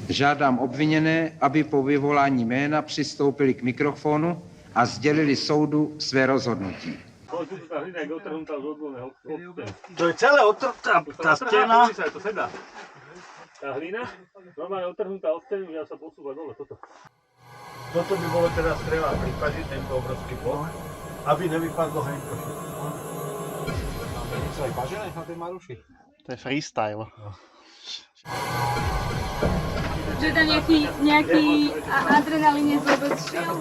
Žádám obviněné, aby po vyvolání jména přistoupili k mikrofonu a sdělili soudu své rozhodnutí. To je celé tá stena. Tá hlina, normálne odtrhnutá od steny, už sa posúva dole, toto. Toto by bolo teda strela prípady, tento obrovský ploch, aby nevypadlo hejko všetko. Máme niečo aj bažené na tej Maruši? To je freestyle. Že tam nejaký adrenalínec vôbec šiel?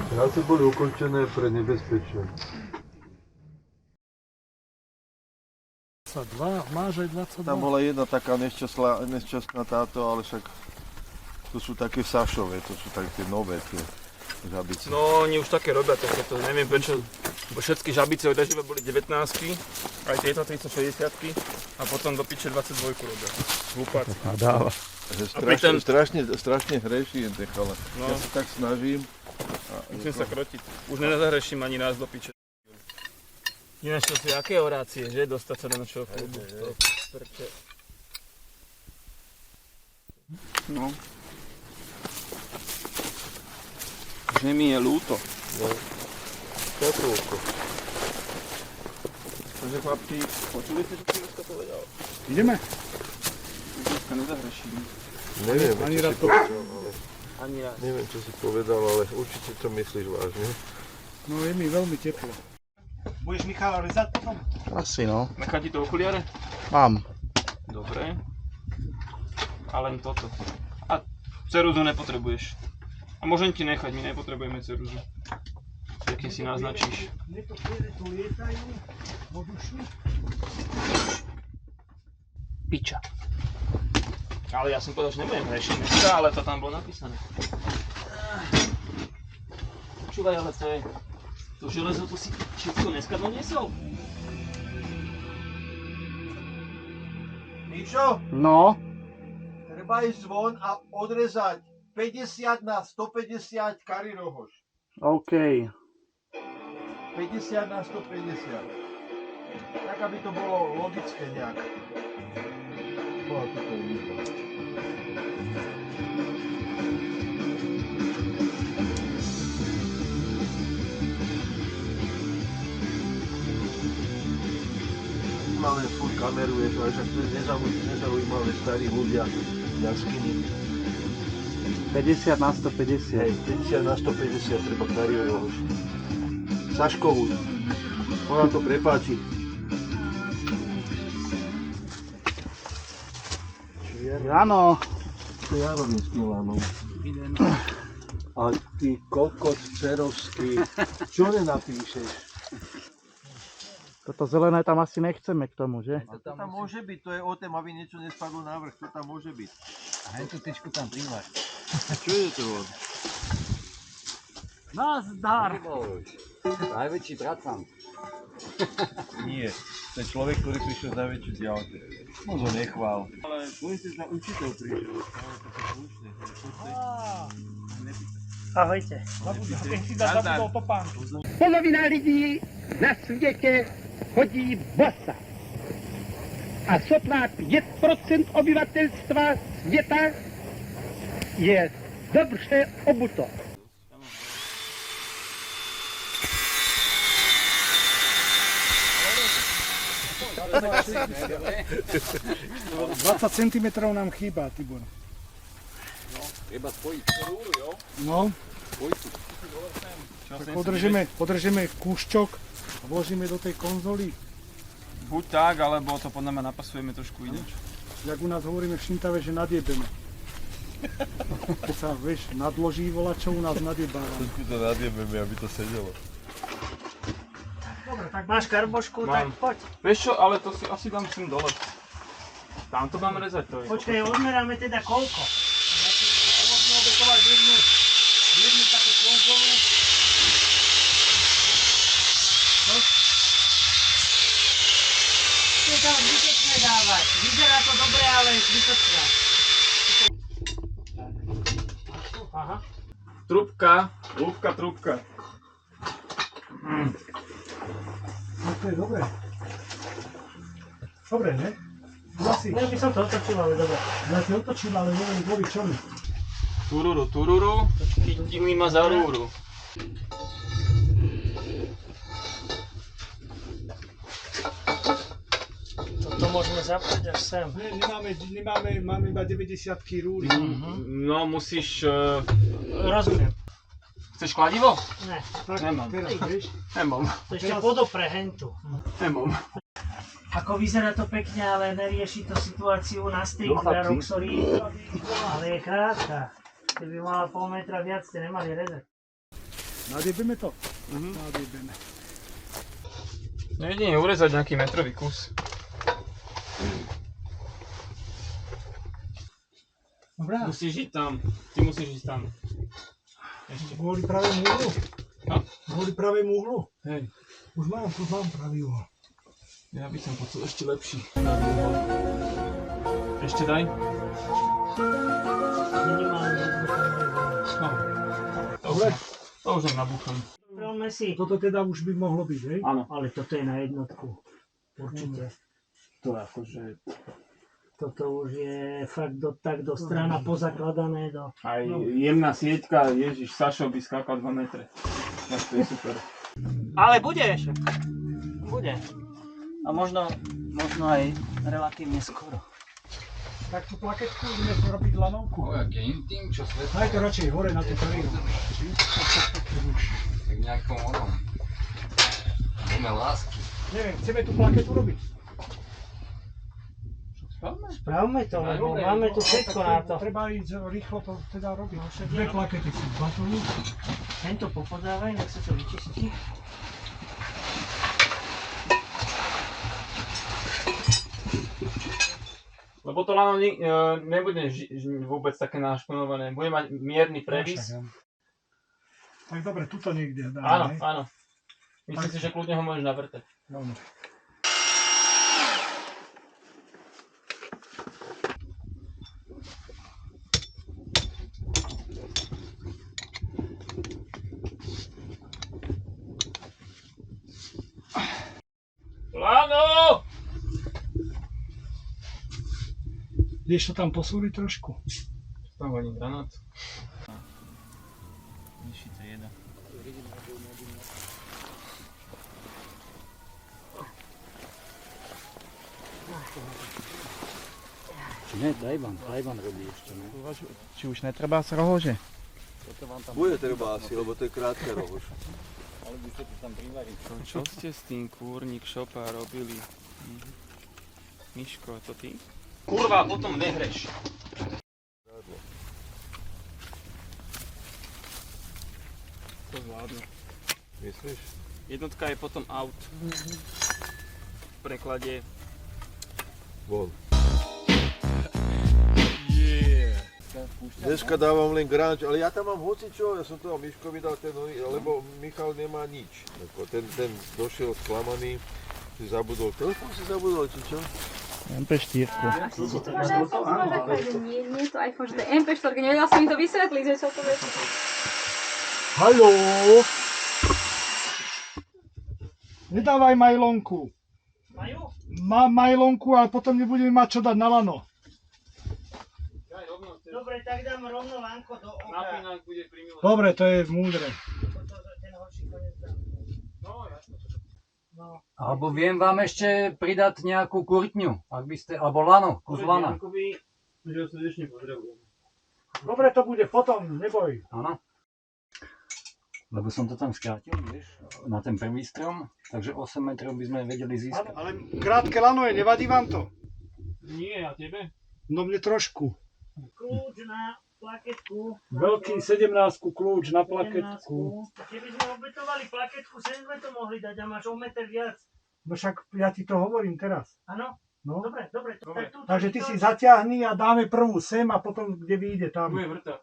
Práce boli ukončené pre nebezpečie. 22, máš aj 22. Tam bola jedna taká nešťastná táto, ale však to sú také sašové, to sú také tie nové tie žabice. No oni už také robia takéto, neviem prečo, bo všetky žabice od Eživa boli 19-ky, aj tieto 360-ky a potom do piče 22 robia. Hlupáci. Nadáva. Strašne hreší ten chala. No. Ja sa tak snažím. Musím sa krotiť. Už nezahreším ani raz do piče. Ináč to sú aké orácie, že? Dostať sa do našeho klubu. No. Že mi je ľúto. No. Tatulko. Takže chlapci, počuli ste, čo Piroska povedal? Ideme? Dneska nezahreším. Neviem, ani čo raz si to... povedal, ale... Ani raz. Neviem, čo si povedal, ale určite to myslíš vážne. No je mi veľmi teplo. Budeš Michala rezať potom? Asi no. Nechá ti to okuliare? Mám. Dobre. A len toto. A ceruzu nepotrebuješ. A môžem ti nechať, my nepotrebujeme ceruzu. Pekne si naznačíš. Piča. Ale ja som povedal, že nebudem hrešiť dneska, ale to tam bolo napísané. Počúvaj, ale to je... To železo to si všetko dneska doniesol? Míšo, No, treba ísť von a odrezať 50 na 150 kari rohož. OK. 50 na 150. Tak, aby to bolo logické nejak. Bola toto je výzva. Máme furt kameruješ, ale však to je nezaujímavé starí ľudia v jaskyni. 50 na 150. Hej, 50 na 150 treba kariérohož. Saškovú. Ona to prepáči. Áno. To ja robím s tým lánom. A ty kokot cerovský, čo nenapíšeš? Toto zelené tam asi nechceme k tomu, že? To tam môže byť, to je o tom, aby niečo nespadlo na vrch, to tam môže byť. A hentu tyčku tam primáš. Čo je to? Nazdar! Najväčší tracant. Nie, to je človek, ktorý prišiel za väčšiu diaľku. Moc ho nechvál. Ale budete za učiteľ prišiel. Ahojte. Si dá zabudol topánku. Polovina lidí na světě chodí bosa. A sotva 5% obyvatelstva světa je dobře obuto. No, 20 cm nám chýba, Tibor. Treba spojiť. No. Tak podržíme kúščok a vložíme do tej konzoly. Buď tak, alebo to podľa mňa napasujeme trošku ináč. Jak u nás hovoríme v Šintave, že nadjebeme. Keď sa, vieš, nadloží volačov, u nás nadjebáva. Trošku to nadjebeme, aby to sedelo. Dobre, tak máš karbošku, tak poď. Vieš čo, ale to si asi dám sem dole. Tam to máme rezať, to je. Počkaj, odmeráme teda koľko? Môžeme obetovať jednu takú konzolu. To tam zbytočné dávať. Vyzerá to dobre, ale zbytočné. Aha. Trubka, trubka. No to je dobré. Dobre, ne? Ja by som to otočil, ale dobre. Ja to otočil, ale neviem kvôli čomu. Tururu, tururu, chytili ma za rúru. To môžeme zapať až sem. Máme iba 90-ky rúry. No musíš... Rozumiem. Chceš kladivo? Ne, Nemám. Teraz, vieš? Nemám. to ešte podopre hentu. Nemám. Ako vyzerá to pekne, ale nerieši to situáciu na strik na Roxory. Ale je krátka. Keby mala pol metra viac, ste nemali rezať. Nadiebeme to? Nadiebeme. No jedine urezať nejaký metrový kus. Dobrá. Musíš ísť tam. Ty musíš ísť tam. Ešte. Kvôli pravému uhlu? No. Kvôli pravému uhlu? Hej. Už mám pravý uhol. Ja by som počul ešte lepší. Ešte daj. Minimálne jednu No. Dobre. To už len nabúcham. Veľmi si. Toto teda už by mohlo byť, hej? Áno. Ale toto je na jednotku. Určite. To akože... Toto už je fakt do strana pozakladané do... Aj jemná sieťka, ježiš, Sašo by skákal 2 metre. Tak to je super. Ale bude ešte. Bude. A možno aj relatívne skoro. Tak tú plaketku ideme robiť lanovku. O, jaké intim, čo svetlo. Daj to radšej hore na tú perinu. Tak nejakom onom. Dome lásky. Neviem, chceme tú plaketu robiť. Spravme to, lebo máme tu všetko na to. Treba ísť rýchlo to teda robiť. No, však Dve ja- plakety sú batúny. Tento popodávaj, nech sa to vyčistí. Lebo to lano nebude vôbec také našponované. Bude mať mierny previs. Tak dobre, tuto niekde dáme. Áno, hej? áno. Myslím si, že kľudne ho môžeš navrtať. Dobre. Lano! Vieš to tam posúriť trošku? Tam hodím granát. Ne, Tajvan robí ešte, ne? Či už netreba z rohože? Bude treba asi, lebo to je krátka rohož. Ale by ste to tam privarili. Čo ste s tým kúrnik šopa robili? Miško, to ty? Kurva, potom nehreš. To zvládnu. Myslíš? Jednotka je potom out. V preklade. Von. Dneska dávam len granč, ale ja tam mám hocičo, ja som toho Miškovi dal ten, lebo Michal nemá nič. Ten došiel sklamaný, si zabudol, telefón si zabudol, či čo? MP4. Nie je to iPhone, že to je MP4, nevedela som im to vysvetliť, že čo to je. Haló! Nedávaj majlonku. Majú? Mám majlonku, ale potom nebudeme mať čo dať na lano. Dobre, tak dám rovno lánko do oka. Napínák bude pri milé. Dobre, to je múdre. Ten horší koniec dám. No, jasne. No. Alebo viem vám ešte pridať nejakú kurtňu, ak by ste, alebo lano, kus lana. Jankovi, že ho srdečne pozdravujem. Dobre, to bude potom, neboj. Áno. Lebo som to tam skrátil, vieš, na ten prvý strom, takže 8 metrov by sme vedeli získať. Ale krátke lano je, nevadí vám to? Nie, a tebe? No mne trošku. Kľúč na plaketku. Veľký 17 kľúč na plaketku. Keby sme obetovali plaketku, sem sme to mohli dať a máš o meter viac. No však ja ti to hovorím teraz. Áno? No. Dobre. Tak tu, Takže ty si zatiahni a dáme prvú sem a potom kde vyjde tam. Tu je vrta.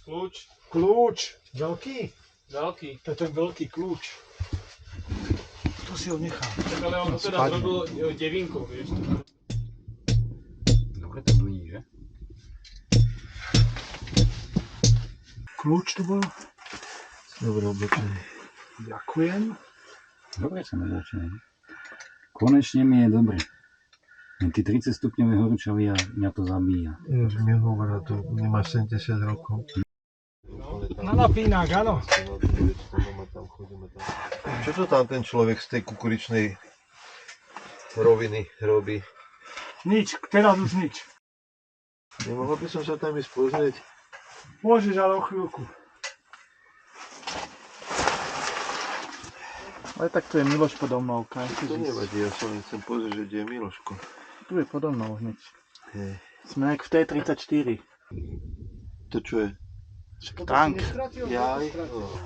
Kľúč. Kľúč. Veľký? Veľký. To je ten veľký kľúč. Tu si ho nechám. Tak ale on to teda zrobil devinkou, vieš. Dobre to duní, že? Kľúč to bol? Dobre oblečený. Ďakujem. Dobre som oblečený. Konečne mi je dobre. Ty 30 stupňové horúčavy a mňa to zabíja. Mi hovorí, to nemá 70 rokov. Na napínák, áno. Čo to tam ten človek z tej kukuričnej roviny robí? Nič, teraz už nič. Nemohol by som sa tam ísť pozrieť? Môžeš, ale o chvíľku. Ale tak tu je Miloš podo mnou, To nevadí, ja sa len chcem pozrieť, že kde je Miloško. Tu je podo mnou hneď. Hej. Sme jak v T34. To čo je? Tank. Jaj?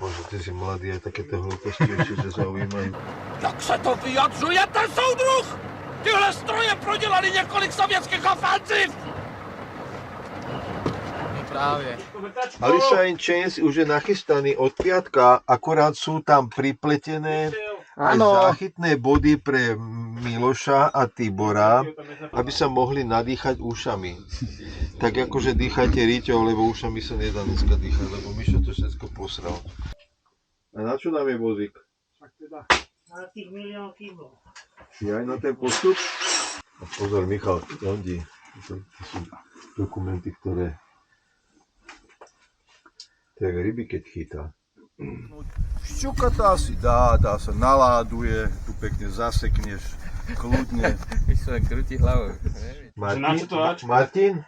Bože, ty si mladý, aj takéto hlúposti ešte ťa zaujímajú. Jak se to vyjadřuje ten soudruh? Tyhle stroje prodělali několik sovětských ofenziv! Alishine Chains už je nachystaný od piatka, akorát sú tam pripletené aj záchytné body pre Miloša a Tibora, aby sa mohli nadýchať ušami. Tak akože dýchajte riťou, lebo ušami sa nedá dneska dýchať, lebo Mišo to všetko posral. A na čo nám je vozík? Na tých milión kýblov. Je aj na ten postup? A pozor, Michal, Jondi, to sú dokumenty, ktoré tak ryby keď chytá. Šťukatá si dá sa naláduje, tu pekne zasekneš, kľudne. Víš, čo krúti hlavou. Martin?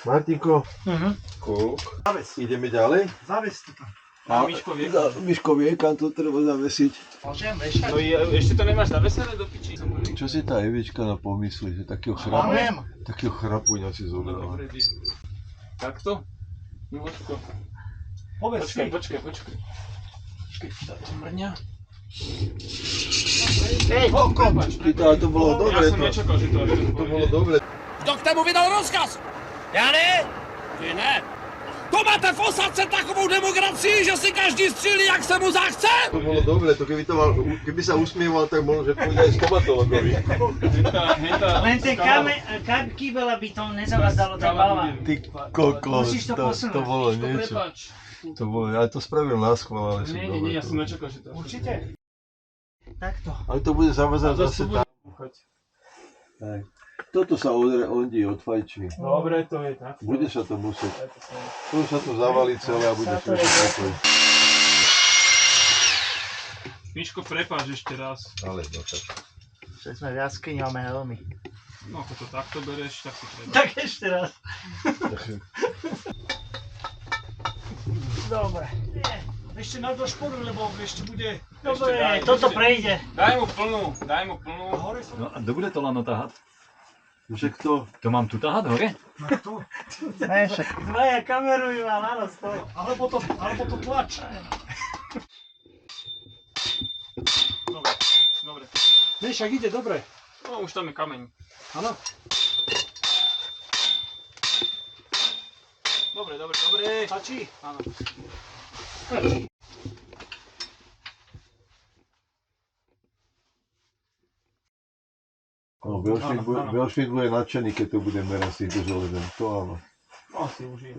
Martinko? Kúk. Ideme ďalej? Zaves to tam. Miško vie, kam to treba zavesiť. Môžem vešať? No ešte to nemáš zavesené do piči? Čo si tá Evička na pomysli, že takého chrapuňa si zobrala. Takto? Miloško. Počkaj. Počkaj, táto mrňa. Hej, To bolo dobre. Ja som nečakal, že to až To bolo dobre. Kdo k tomu vydal rozkaz? Já ne? Ty ne? To máte v osadce takovou demokracii, že si každý střílí, jak se mu zachce? To bolo dobre, to keby sa usmieval, tak možno, že pôjde aj stomatologovi. len ten kýbel, aby to nezavazdalo tá balva. Ty kokos, Musíš to posunúť. to bolo niečo. To bolo, ja to spravil na schvál, ale som Nie, ja som nečakal, že to až Určite? Takto. Ale to bude zavazať zase tam. búchať. Toto sa Ondi odfajčí. Dobre, to je tak. Bude sa to musieť. Tu sa to zavalí celé a bude sa to Miško, prepáč ešte raz. Ale no tak. Že sme v jaskyni, máme helmy. No, ako to takto bereš, tak si prepáč. Tak ešte raz. Dobre. Ešte na to šporu, lebo ešte bude... Dobre, toto prejde. Daj mu plnú. No a dobre to len otáhať. Že kto? To mám tu táhať hore? Ne, však dvaja kamerujú a na nás to. Alebo to tlač. Dobre. Vieš, ak ide, dobre. No, už tam je kameň. Áno. Dobre. Stačí? Áno. No, Belšvit bude nadšený, keď to bude merať s týmto železem. To áno. Asi už je.